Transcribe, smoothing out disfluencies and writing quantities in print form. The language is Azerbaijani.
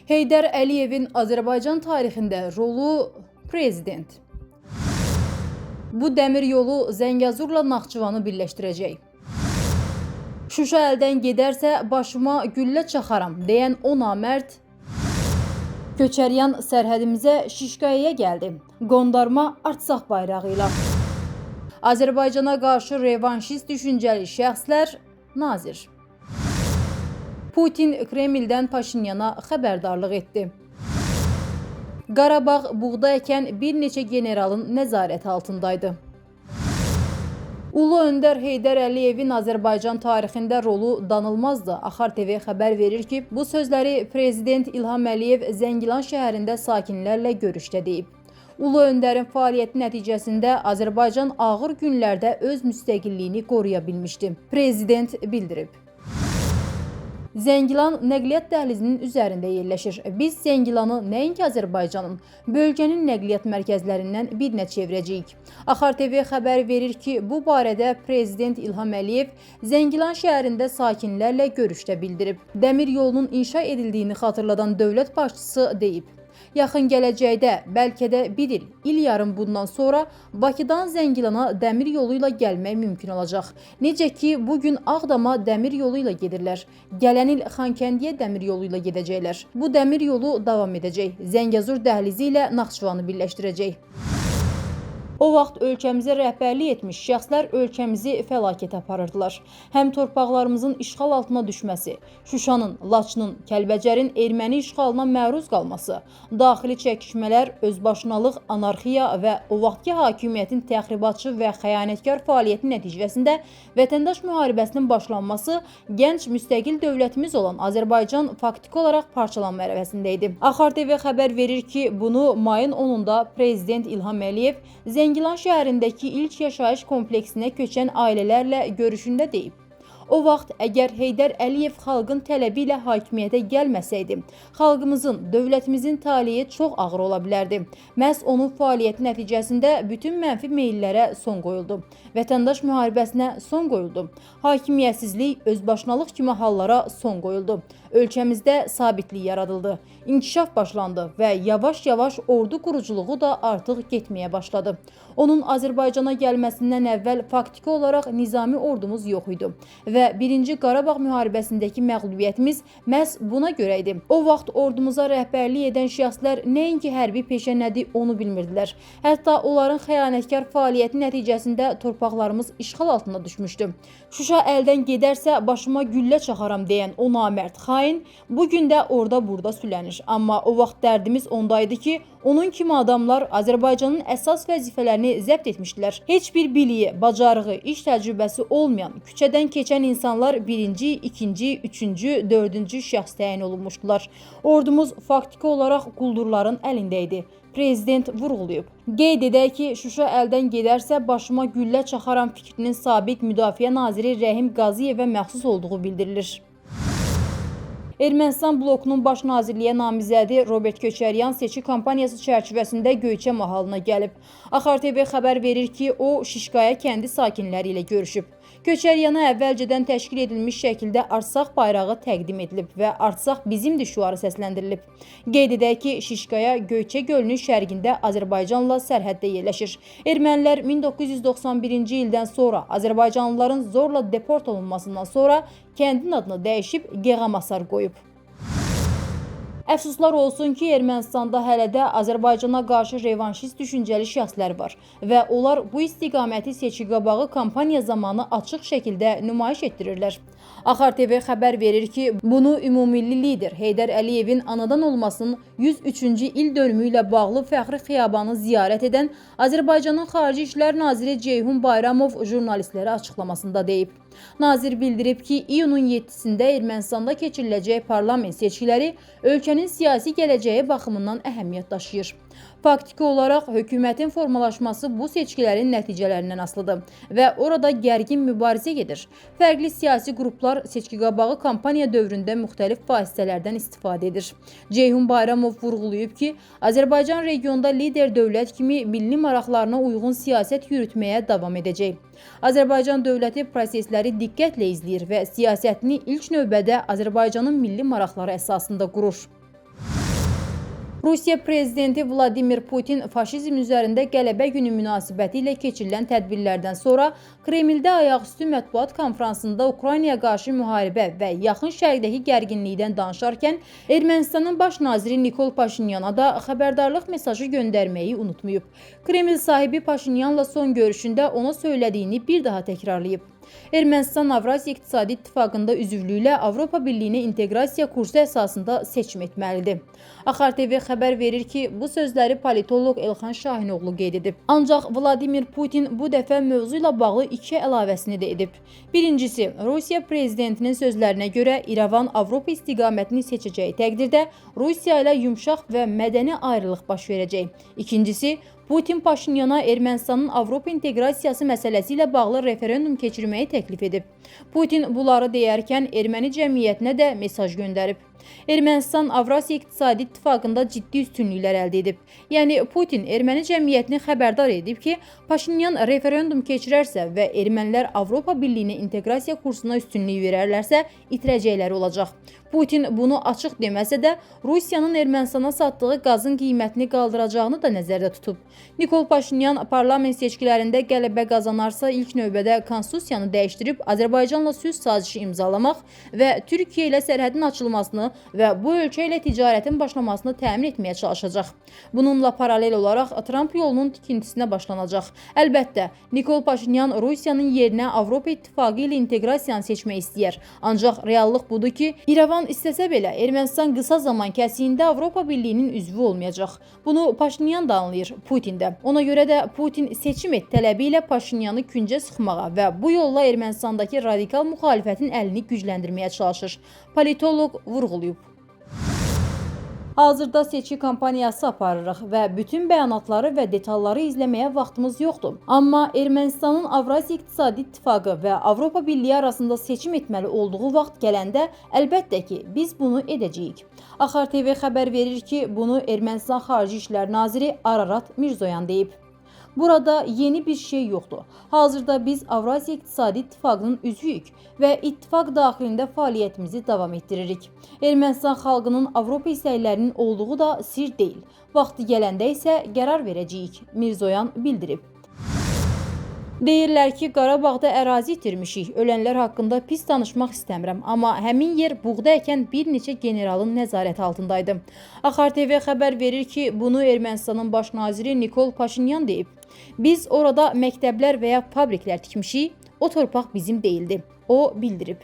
Heydər Əliyevin Azərbaycan tarixində rolu prezident. Bu dəmir yolu Zəngəzurla Naxçıvanı birləşdirəcək. Şuşa əldən gedərsə başıma güllə çaxaram deyən o namərd Köçəryan sərhədimizə Şişqayaya gəldi. Qondarma Artsaq bayrağı ilə. Azərbaycana qarşı revanşist düşüncəli şəxslər Nazir. Putin Kremldən Paşinyana xəbərdarlıq etdi. Qarabağ buğda əkən bir neçə generalın nəzarət altındaydı. Ulu öndər Heydər Əliyevin Azərbaycan tarixində rolu danılmazdı. Axar TV xəbər verir ki, bu sözləri Prezident İlham Əliyev Zəngilan şəhərində sakinlərlə görüşdə deyib. Ulu öndərin fəaliyyəti nəticəsində Azərbaycan ağır günlərdə öz müstəqilliyini qoruya bilmişdi. Prezident bildirib. Zəngilan nəqliyyat dəhlizinin üzərində yerləşir. Biz Zəngilanı nəinki Azərbaycanın, bölgənin nəqliyyat mərkəzlərindən birinə çevirəcəyik. Axar TV xəbər verir ki, bu barədə Prezident İlham Əliyev Zəngilan şəhərində sakinlərlə görüşdə bildirib. Dəmir yolunun inşa edildiyini xatırladan dövlət başçısı deyib. Yaxın gələcəkdə, bəlkə də bir il yarım bundan sonra Bakıdan Zəngilana dəmir yolu ilə gəlmək mümkün olacaq. Necə ki, bugün Ağdama dəmir yolu ilə gedirlər. Gələn il Xankəndiyə dəmir yolu ilə gedəcəklər. Bu dəmir yolu davam edəcək. Zəngəzur dəhlizi ilə Naxçıvanı birləşdirəcək. O vaxt ölkəmizə rəhbərlik etmiş şəxslər ölkəmizi fəlakətə aparırdılar. Həm torpaqlarımızın işğal altına düşməsi, Şuşanın, Laçının, Kəlbəcərin erməni işğalına məruz qalması, daxili çəkişmələr, özbaşınalıq, anarxiya və o vaxtki hakimiyyətin təxribatçı və xəyanətkar fəaliyyəti nəticəsində vətəndaş müharibəsinin başlanması, gənc müstəqil dövlətimiz olan Azərbaycan faktiki olaraq parçalanma ərəfəsində idi. Axar TV xəbər verir ki, bunu mayın 10-da Prezident İlham Əliyev Zəngilan şəhərindəki ilk yaşayış kompleksinə köçən ailələrlə görüşündə deyib. O vaxt əgər Heydər Əliyev xalqın tələbi ilə hakimiyyətə gəlməsəydi, xalqımızın, dövlətimizin taleyi çox ağır ola bilərdi. Məhz onun fəaliyyəti nəticəsində bütün mənfi meyllərə son qoyuldu. Vətəndaş müharibəsinə son qoyuldu. Hakimiyyətsizlik, özbaşınalıq kimi hallara son qoyuldu. Ölkəmizdə sabitlik yaradıldı. İnkişaf başlandı və yavaş-yavaş ordu quruculuğu da artıq getməyə başladı. Onun Azərbaycana gəlməsindən əvvəl faktiki olaraq nizami ordumuz yox idi və 1-ci Qarabağ müharibəsindəki məğlubiyyətimiz məhz buna görə idi. O vaxt ordumuza rəhbərlik edən şəxslər nəinki hərbi peşə nədir onu bilmirdilər. Hətta onların xəyanətkar fəaliyyəti nəticəsində torpaqlarımız işğal altında düşmüşdü. Şuşa əldən gedərsə başıma güllə çaxaram deyən o namərd xain bugün də orada-burada sülənir. Amma o vaxt dərdimiz ondaydı ki, onun kimi adamlar Azərbaycanın əsas vəzifələrini zəbt etmişdilər. Heç bir biliyi, bacarığı, iş təcrübəsi olmayan, küçədən keçən insanlar 1-ci, 2-ci, 3-cü, 4-cü şəxs təyin olunmuşdular. Ordumuz faktiki olaraq quldurların əlində idi. Prezident vurğulayıb. Qeyd edək ki, Şuşa əldən gedərsə başıma güllə çaxaram fikrinin sabiq Müdafiə naziri Rəhim Qazıyevə məxsus olduğu bildirilir. Ermənistan blokunun baş nazirliyə namizədi Robert Köçəryan seçki kampaniyası çərçivəsində Göyçə mahalına gəlib. Axar TV xəbər verir ki, o Şişqaya kəndi sakinləri ilə görüşüb. Köçəryana əvvəlcədən təşkil edilmiş şəkildə Artsaq bayrağı təqdim edilib və Artsaq bizimdir şüarı səsləndirilib. Qeyd edək ki, Şişqaya Göyçə gölünün şərqində Azərbaycanla sərhəddə yerləşir. Ermənilər 1991-ci ildən sonra Azərbaycanlıların zorla deport olunmasından sonra kəndin adını dəyişib Geğamasar qoyub. Əfsuslar olsun ki, Ermənistanda hələ də Azərbaycana qarşı revanşist düşüncəli şəxslər var və onlar bu istiqaməti seçki qabağı kampaniya zamanı açıq şəkildə nümayiş etdirirlər. Axar TV xəbər verir ki, bunu ümumilli lider Heydər Əliyevin anadan olmasının 103-cü il dönümü ilə bağlı fəxri xiyabanı ziyarət edən Azərbaycanın Xarici İşlər Naziri Ceyhun Bayramov jurnalistlərə açıqlamasında deyib. Nazir bildirib ki, iyunun 7-sində Ermənistanda keçiriləcək parlament seçkiləri ölkənin siyasi gələcəyi baxımından əhəmiyyət daşıyır. Faktiki olaraq hökumətin formalaşması bu seçkilərin nəticələrindən asılıdır və orada gərgin mübarizə gedir. Fərqli siyasi qruplar seçki qabağı kampaniya dövründə müxtəlif vasitələrdən istifadə edir. Ceyhun Bayramov vurğulayıb ki, Azərbaycan regionda lider dövlət kimi milli maraqlarına uyğun siyasət yürütməyə davam edəcək. Azərbaycan dövləti prosesləri diqqətlə izləyir və siyasətini ilk növbədə Azərbaycanın milli maraqları əsasında qurur. Rusiya prezidenti Vladimir Putin faşizm üzərində qələbə günü münasibətilə keçirilən tədbirlərdən sonra Kremldə ayaqüstü mətbuat konfransında Ukraynaya qarşı müharibə və yaxın şərqdəki gərginlikdən danışarkən Ermənistanın baş naziri Nikol Paşinyana da xəbərdarlıq mesajı göndərməyi unutmayıb. Kreml sahibi Paşinyanla son görüşündə ona söylədiyini bir daha təkrarlayıb. Ermənistan Avrasiya İqtisadi İttifaqında üzvlüklə Avropa Birliyinə inteqrasiya kursu əsasında seçim etməlidir. Axar TV xəbər verir ki, bu sözləri politoloq Elxan Şahinoğlu qeyd edib. Ancaq Vladimir Putin bu dəfə mövzu ilə bağlı iki əlavəsini də edib. Birincisi, Rusiya prezidentinin sözlərinə görə İrəvan Avropa istiqamətini seçəcəyi təqdirdə Rusiya ilə yumşaq və mədəni ayrılıq baş verəcək. İkincisi, Putin Paşinyana Ermənistanın Avropa inteqrasiyası məsələsi ilə bağlı referendum keçirməyi təklif edib. Putin bunları deyərkən erməni cəmiyyətinə də mesaj göndərib. Ermənistan Avrasiya İqtisadi İttifaqında ciddi üstünlüklər əldə edib. Yəni Putin erməni cəmiyyətini xəbərdar edib ki, Paşinyan referendum keçirərsə və ermənilər Avropa Birliyinə inteqrasiya kursuna üstünlük verərlərsə, itirəcəkləri olacaq. Putin bunu açıq deməsə də, Rusiyanın Ermənistana satdığı qazın qiymətini qaldıracağını da nəzərdə tutub. Nikol Paşinyan parlament seçkilərində qələbə qazanarsa ilk növbədə konstitusiyanı dəyişdirib Azərbaycanla sülh sazişi imzalamaq və Türkiyə ilə sərhədin açılmasını və bu ölkə ilə ticarətin başlamasını təmin etməyə çalışacaq. Bununla paralel olaraq Tramp yolunun tikintisinə başlanacaq. Əlbəttə, Nikol Paşinyan Rusiyanın yerinə Avropa İttifaqı ilə inteqrasiyanı seçmək istəyər. Ancaq reallıq budur ki, İrəvan istəsə belə Ermənistan qısa zaman kəsiyində Avropa Birliyinin üzvü olmayacaq. Bunu Paşinyan da anlayır, Putin də. Ona görə də Putin seçim et tələbi ilə Paşinyanı küncə sıxmağa və bu yolla Ermənistandakı radikal müxalifətin əlini gücləndirməyə çalışır. Politoloq vurğulayıb. Hazırda seçki kampaniyası aparırıq və bütün bəyanatları və detalları izləməyə vaxtımız yoxdur. Amma Ermənistanın Avrasiya İqtisadi İttifaqı və Avropa Birliyi arasında seçim etməli olduğu vaxt gələndə əlbəttə ki, biz bunu edəcəyik. Axar TV xəbər verir ki, bunu Ermənistan Xarici İşlər Naziri Ararat Mirzoyan deyib. Burada yeni bir şey yoxdur. Hazırda biz Avrasiya İqtisadi İttifaqının üzvüyük və ittifaq daxilində fəaliyyətimizi davam etdiririk. Ermənistan xalqının Avropa istəklərinin olduğu da sir deyil. Vaxtı gələndə isə qərar verəcəyik, Mirzoyan bildirib. Deyirlər ki, Qarabağda ərazi itirmişik, ölənlər haqqında pis danışmaq istəmirəm, amma həmin yer buğda əkən bir neçə generalın nəzarəti altındaydı. Axar TV xəbər verir ki, bunu Ermənistanın baş naziri Nikol Paşinyan deyib. Biz orada məktəblər və ya fabriklər tikmişik, o torpaq bizim deyildi, o bildirib.